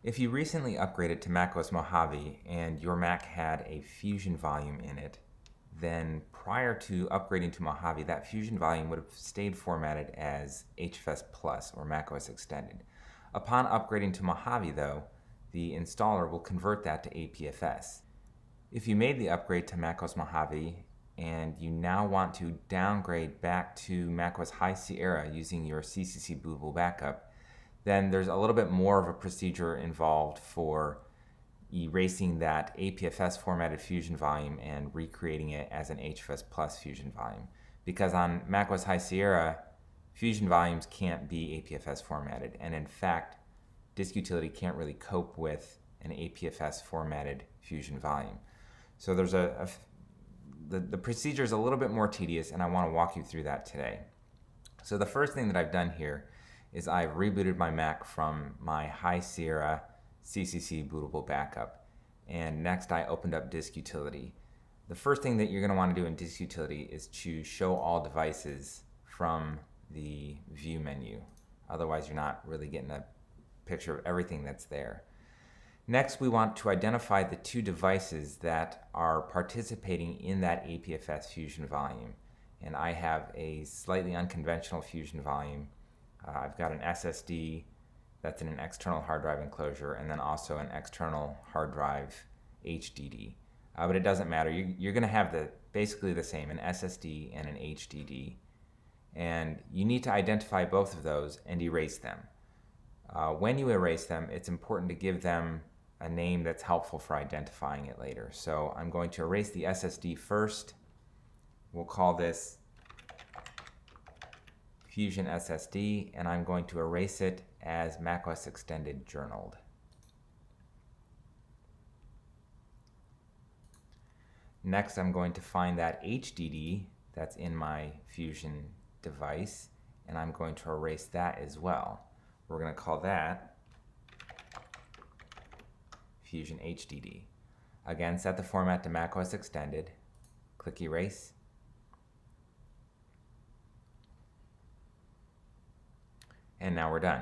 If you recently upgraded to macOS Mojave and your Mac had a Fusion volume in it, then prior to upgrading to Mojave, that Fusion volume would have stayed formatted as HFS Plus or macOS Extended. Upon upgrading to Mojave, though, the installer will convert that to APFS. If you made the upgrade to macOS Mojave and you now want to downgrade back to macOS High Sierra using your CCC bootable backup, then there's a little bit more of a procedure involved for erasing that APFS formatted Fusion volume and recreating it as an HFS Plus Fusion volume. Because on macOS High Sierra, Fusion volumes can't be APFS formatted, and in fact, Disk Utility can't really cope with an APFS formatted Fusion volume. So there's the procedure is a little bit more tedious, and I want to walk you through that today. So the first thing that I've done here is I've rebooted my Mac from my High Sierra CCC bootable backup. And next I opened up Disk Utility. The first thing that you're going to want to do in Disk Utility is choose Show All Devices from the View menu. Otherwise you're not really getting a picture of everything that's there. Next, we want to identify the two devices that are participating in that APFS Fusion volume. And I have a slightly unconventional Fusion volume. I've got an SSD that's in an external hard drive enclosure, and then also an external hard drive HDD. But it doesn't matter. You're going to have basically the same, an SSD and an HDD. And you need to identify both of those and erase them. When you erase them, it's important to give them a name that's helpful for identifying it later. So I'm going to erase the SSD first. We'll call this Fusion SSD, and I'm going to erase it as macOS Extended Journaled. Next, I'm going to find that HDD that's in my Fusion device, and I'm going to erase that as well. We're going to call that Fusion HDD. Again, set the format to macOS Extended, click Erase, and now we're done.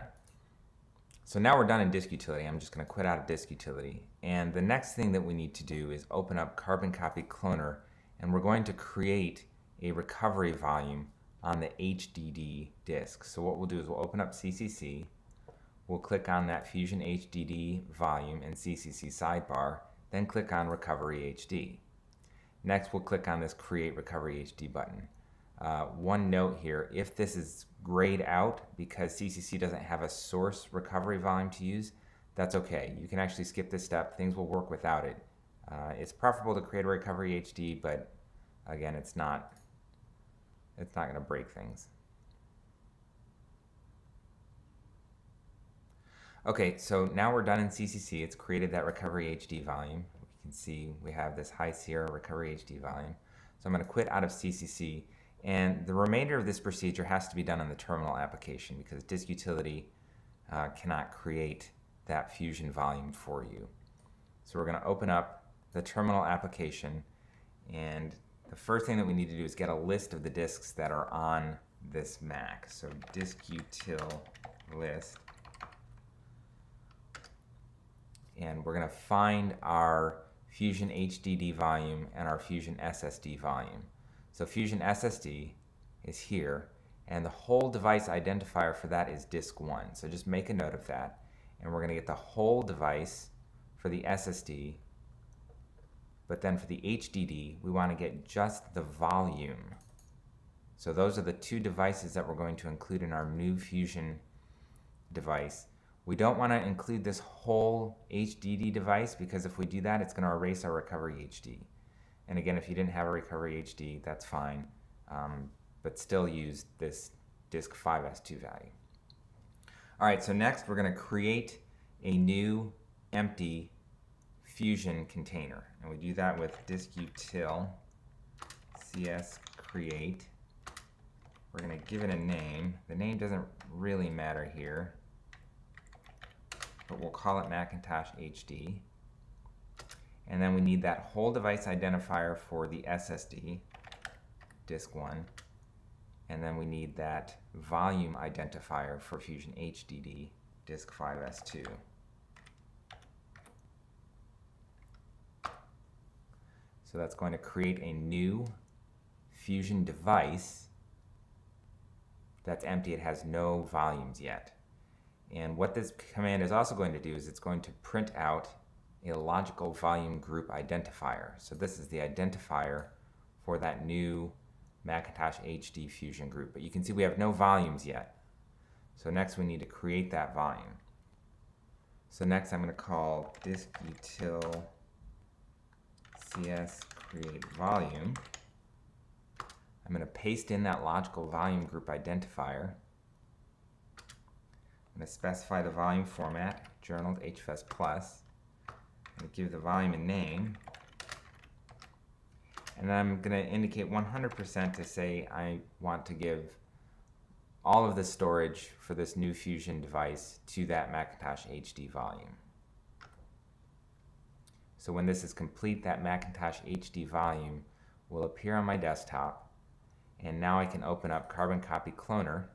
So now we're done in Disk Utility. I'm just going to quit out of Disk Utility. And the next thing that we need to do is open up Carbon Copy Cloner, and we're going to create a recovery volume on the HDD disk. So what we'll do is we'll open up CCC, we'll click on that Fusion HDD volume in CCC sidebar, then click on Recovery HD. Next, we'll click on this Create Recovery HD button. One note here, if this is grayed out because CCC doesn't have a source recovery volume to use, that's okay. You can actually skip this step. Things will work without it. It's preferable to create a Recovery HD, but again, it's not going to break things. Okay, so now we're done in CCC. It's created that Recovery HD volume. We can see we have this High Sierra Recovery HD volume. So I'm going to quit out of CCC, and the remainder of this procedure has to be done in the terminal application because Disk Utility cannot create that Fusion volume for you. So we're going to open up the terminal application, and the first thing that we need to do is get a list of the disks that are on this Mac. So disk util list, and we're going to find our Fusion HDD volume and our Fusion SSD volume. So Fusion SSD is here, and the whole device identifier for that is disk 1. So just make a note of that, and we're going to get the whole device for the SSD. But then for the HDD, we want to get just the volume. So those are the two devices that we're going to include in our new Fusion device. We don't want to include this whole HDD device because if we do that, it's going to erase our Recovery HD. And again, if you didn't have a Recovery HD, that's fine, but still use this disk 5S2 value. All right, so next we're going to create a new empty Fusion container, and we do that with disk util cs create. We're going to give it a name. The name doesn't really matter here, but we'll call it Macintosh HD. And then we need that whole device identifier for the SSD, disk 1. And then we need that volume identifier for Fusion HDD, disk 5S2. So that's going to create a new Fusion device that's empty. It has no volumes yet. And what this command is also going to do is it's going to print out a logical volume group identifier. So this is the identifier for that new Macintosh HD Fusion group. But you can see we have no volumes yet. So next we need to create that volume. So next I'm going to call disk-util cs create volume. I'm going to paste in that logical volume group identifier. I'm going to specify the volume format, journaled HFS+. I'm going to give the volume a name. And then I'm going to indicate 100% to say I want to give all of the storage for this new Fusion device to that Macintosh HD volume. So when this is complete, that Macintosh HD volume will appear on my desktop, and now I can open up Carbon Copy Cloner,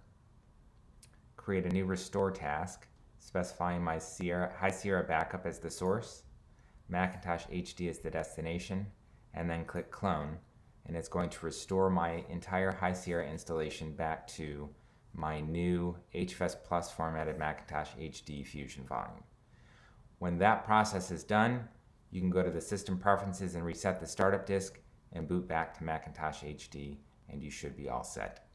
create a new restore task, specifying my High Sierra backup as the source, Macintosh HD as the destination, and then click clone, and it's going to restore my entire High Sierra installation back to my new HFS Plus formatted Macintosh HD Fusion volume. When that process is done, you can go to the System Preferences and reset the startup disk and boot back to Macintosh HD, and you should be all set.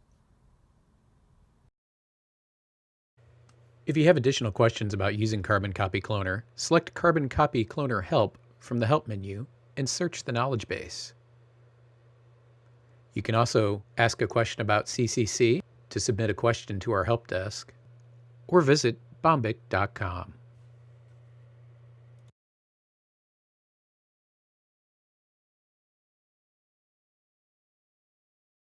If you have additional questions about using Carbon Copy Cloner, select Carbon Copy Cloner Help from the Help menu and search the knowledge base. You can also ask a question about CCC to submit a question to our help desk, or visit bombyc.com.